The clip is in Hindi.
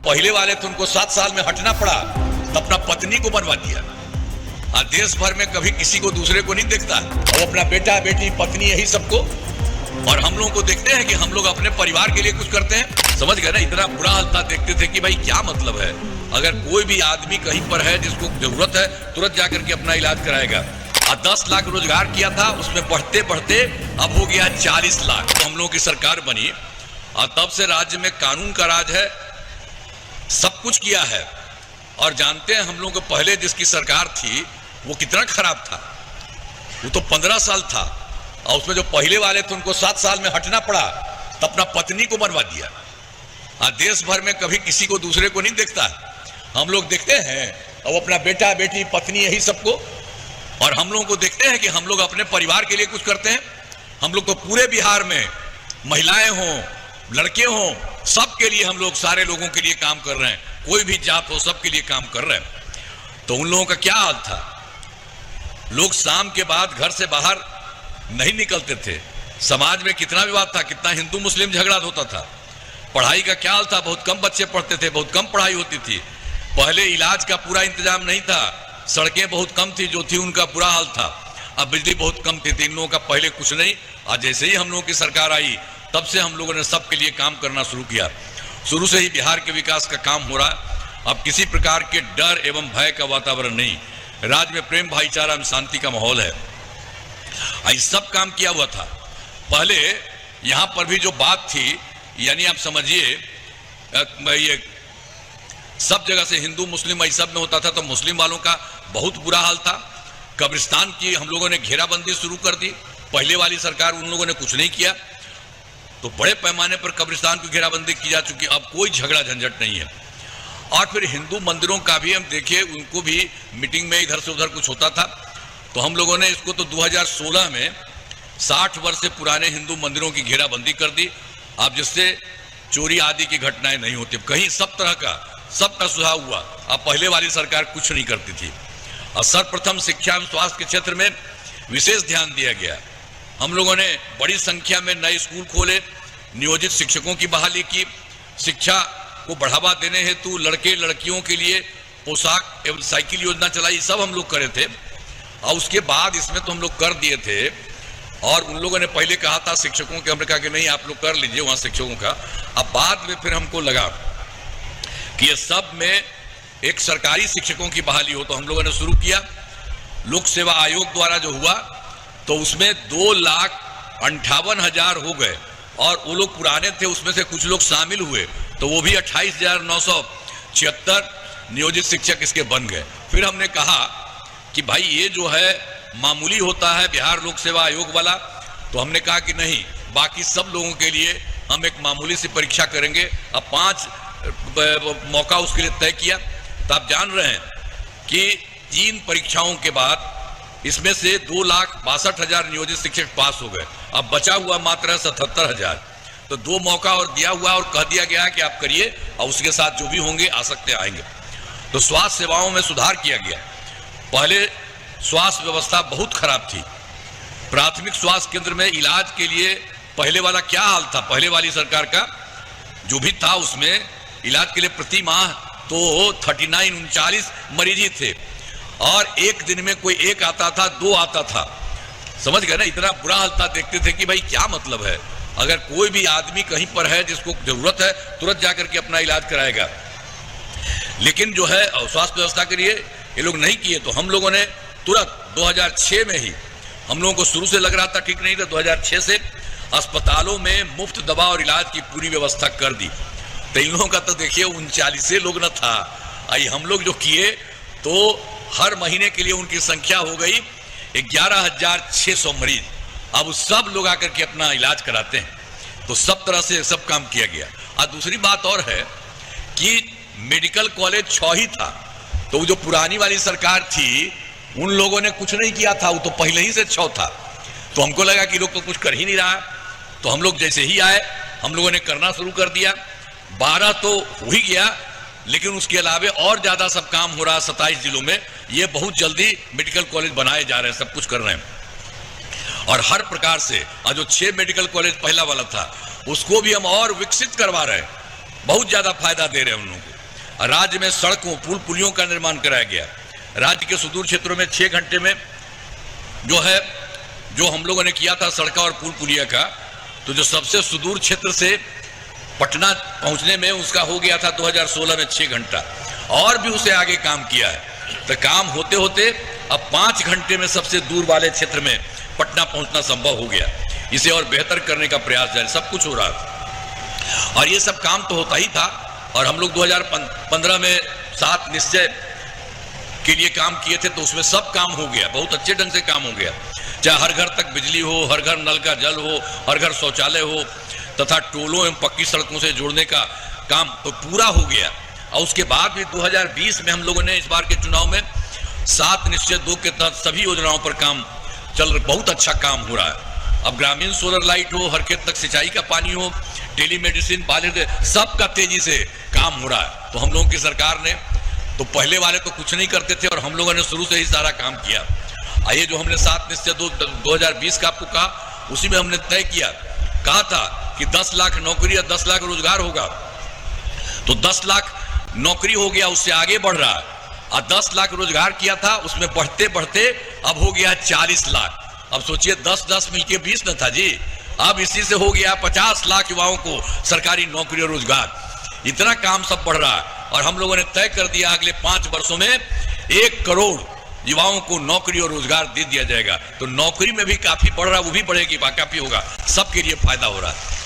पहले वाले थे उनको 7 साल में हटना पड़ा तो अपना पत्नी को बनवा दिया। देश भर में कभी किसी को दूसरे को नहीं देखता, अब अपना बेटा बेटी पत्नी यही सबको। और हम लोगों को देखते हैं कि हम लोग अपने परिवार के लिए कुछ करते हैं। समझ गए ना, इतना बुरा हाल था। देखते थे कि भाई क्या मतलब है, अगर कोई भी आदमी कहीं पर है जिसको जरूरत है तुरंत जाकर के अपना इलाज कराएगा। 10 लाख रोजगार किया था, उसमें बढ़ते बढ़ते अब हो गया 40 लाख। तो हम लोगों की सरकार बनी और तब से राज्य में कानून का राज है, सब कुछ किया है। और जानते हैं हम लोगों को पहले जिसकी सरकार थी वो कितना खराब था, वो तो 15 साल था और उसमें जो पहले वाले थे उनको 7 साल में हटना पड़ा तो अपना पत्नी को बनवा दिया। देश भर में कभी किसी को दूसरे को नहीं देखता, हम लोग देखते हैं अब अपना बेटा बेटी पत्नी यही सबको। और हम लोगों को देखते हैं कि हम लोग अपने परिवार के लिए कुछ करते हैं। हम लोग तो पूरे बिहार में महिलाएं हों लड़के हों सबके लिए हम लोग सारे लोगों के लिए काम कर रहे हैं, कोई भी जात हो सबके लिए काम कर रहे हैं। तो उन लोगों का क्या हाल था, लोग शाम के बाद घर से बाहर नहीं निकलते थे। समाज में कितना विवाद था, कितना हिंदू मुस्लिम झगड़ा होता था। पढ़ाई का क्या हाल था, बहुत कम बच्चे पढ़ते थे, बहुत कम पढ़ाई होती थी। पहले इलाज का पूरा इंतजाम नहीं था, सड़कें बहुत कम थी, जो थी उनका बुरा हाल था। अब बिजली बहुत कम थी, इन लोगों का पहले कुछ नहीं। और जैसे ही हम लोगों की सरकार आई तब से हम लोगों ने सबके लिए काम करना शुरू किया। शुरू से ही बिहार के विकास का काम हो रहा है। अब किसी प्रकार के डर एवं भय का वातावरण नहीं, राज्य में प्रेम भाईचारा में शांति का माहौल है। ये सब काम किया हुआ था। पहले यहां पर भी जो बात थी, यानी आप समझिए ये सब जगह से हिंदू मुस्लिम ये सब में होता था, तो मुस्लिम वालों का बहुत बुरा हाल था। कब्रिस्तान की हम लोगों ने घेराबंदी शुरू कर दी, पहले वाली सरकार उन लोगों ने कुछ नहीं किया, तो बड़े पैमाने पर कब्रिस्तान की घेराबंदी की जा चुकी। अब कोई झगड़ा झंझट नहीं है। और फिर हिंदू मंदिरों का भी हम देखिए, उनको भी मीटिंग में इधर से उधर कुछ होता था, तो हम लोगों ने इसको तो 2016 में 60 वर्ष से पुराने हिंदू मंदिरों की घेराबंदी कर दी। अब जिससे चोरी आदि की घटनाएं नहीं होती, कहीं सब तरह का सबका सुधार हुआ। अब पहले वाली सरकार कुछ नहीं करती थी। और सर्वप्रथम शिक्षा एवं स्वास्थ्य के क्षेत्र में विशेष ध्यान दिया गया। हम लोगों ने बड़ी संख्या में नए स्कूल खोले, नियोजित शिक्षकों की बहाली की, शिक्षा को बढ़ावा देने हेतु लड़के लड़कियों के लिए पोशाक एवं साइकिल योजना चलाई, सब हम लोग करे थे। और उसके बाद इसमें तो हम लोग कर दिए थे। और उन लोगों ने पहले कहा था शिक्षकों के, हमने कहा कि नहीं आप लोग कर लीजिए वहाँ शिक्षकों का। अब बाद में फिर हमको लगा कि ये सब में एक सरकारी शिक्षकों की बहाली हो, तो हम लोगों ने शुरू किया। लोक सेवा आयोग द्वारा जो हुआ तो उसमें 2,58,000 हो गए, और वो लोग पुराने थे उसमें से कुछ लोग शामिल हुए, तो वो भी 28,976 नियोजित शिक्षक इसके बन गए। फिर हमने कहा कि भाई ये जो है मामूली होता है बिहार लोक सेवा आयोग वाला, तो हमने कहा कि नहीं, बाकी सब लोगों के लिए हम एक मामूली सी परीक्षा करेंगे। अब 5 मौका उसके लिए तय किया। तो आप जान रहे हैं कि 3 परीक्षाओं के बाद इसमें से 2,62,000 नियोजित शिक्षक पास हो गए। अब बचा हुआ मात्र 77,000। तो 2 मौका और दिया हुआ और कह दिया गया कि आप करिए, और उसके साथ जो भी होंगे आ सकते आएंगे। तो स्वास्थ्य सेवाओं में सुधार किया गया। पहले स्वास्थ्य व्यवस्था बहुत खराब थी। प्राथमिक स्वास्थ्य केंद्र में इलाज के लिए पहले वाला क्या हाल था, पहले वाली सरकार का जो भी था उसमें इलाज के लिए प्रति माह तो 39 मरीज ही थे, और एक दिन में कोई एक आता था, 2 आता था। समझ गए ना, इतना बुरा हाल था। देखते थे कि भाई क्या मतलब है, अगर कोई भी आदमी कहीं पर है जिसको जरूरत है तुरंत जाकर के अपना इलाज कराएगा। लेकिन जो है स्वास्थ्य व्यवस्था के लिए ये लोग नहीं किए, तो हम लोगों ने तुरंत 2006 में ही, हम लोगों को शुरू से लग रहा था ठीक नहीं था, 2006 से अस्पतालों में मुफ्त दवा और इलाज की पूरी व्यवस्था कर दी। तो इन लोगों का तो देखिए 39 लोग न था, आई हम लोग जो किए तो हर महीने के लिए उनकी संख्या हो गई 11,600 मरीज। अब उस सब लोग आकर के अपना इलाज कराते हैं। तो सब तरह से सब काम किया गया। और दूसरी बात और है कि मेडिकल कॉलेज 6 ही था, तो वो जो पुरानी वाली सरकार थी उन लोगों ने कुछ नहीं किया था, वो तो पहले ही से 6 था। तो हमको लगा कि लोग तो कुछ कर ही नहीं रहा, तो हम लोग जैसे ही आए हम लोगों ने करना शुरू कर दिया। 12 तो हो ही गया, लेकिन उसके अलावे और ज्यादा सब काम हो रहा है 27 जिलों में। ये बहुत जल्दी मेडिकल कॉलेज बनाए जा रहे हैं, सब कुछ कर रहे हैं। और हर प्रकार से जो 6 मेडिकल कॉलेज पहला वाला था उसको भी हम और विकसित करवा रहे हैं, बहुत ज्यादा फायदा दे रहे हैं उन लोगों को। राज्य में सड़कों पुल पुलियों का निर्माण कराया गया। राज्य के सुदूर क्षेत्रों में 6 घंटे में जो हम लोगों ने किया था सड़का और पुल पुलिया का, तो जो सबसे सुदूर क्षेत्र से पटना पहुंचने में उसका हो गया था 2016 में 6 घंटा, और भी उसे आगे काम किया है। तो काम होते होते अब 5 घंटे में सबसे दूर वाले क्षेत्र में पटना पहुंचना संभव हो गया। इसे और बेहतर करने का प्रयास जारी, सब कुछ हो रहा था और ये सब काम तो होता ही था। और हम लोग 2015 में 7 निश्चय के लिए काम किए थे, तो उसमें सब काम हो गया, बहुत अच्छे ढंग से काम हो गया। चाहे हर घर तक बिजली हो, हर घर नल का जल हो, हर घर शौचालय हो, तथा टोलों एवं पक्की सड़कों से जोड़ने का काम तो पूरा हो गया। और उसके बाद भी 2020 में हम लोगों ने इस बार के चुनाव में 7 निश्चय 2 के तहत सभी योजनाओं पर काम चल रहा, बहुत अच्छा काम हो रहा है। अब ग्रामीण सोलर लाइट हो, हर खेत तक सिंचाई का पानी हो, टेलीमेडिसिन, बालिद, सबका तेजी से काम हो रहा है। तो हम लोगों की सरकार ने, तो पहले वाले तो कुछ नहीं करते थे और हम लोगों ने शुरू से ही सारा काम किया। ये जो हमने 7 निश्चय 2020 का आपको कहा, उसी में हमने तय किया, कहा था कि 10 लाख नौकरी या 10 लाख रोजगार होगा, तो 10 लाख नौकरी हो गया, उससे आगे बढ़ रहा है। और 10 लाख रोजगार किया था, उसमें बढ़ते बढ़ते अब हो गया 40 लाख। अब सोचिए 10-10 मिलके 20 न था जी, अब इसी से हो गया 50 लाख युवाओं को सरकारी नौकरी और रोजगार। इतना काम सब बढ़ रहा है और हम लोगों ने तय कर दिया अगले 5 वर्षों में 1 करोड़ युवाओं को नौकरी और रोजगार दे दिया जाएगा। तो नौकरी में भी काफी बढ़ रहा है, वो भी बढ़ेगी, काफी होगा, सबके लिए फायदा हो रहा है।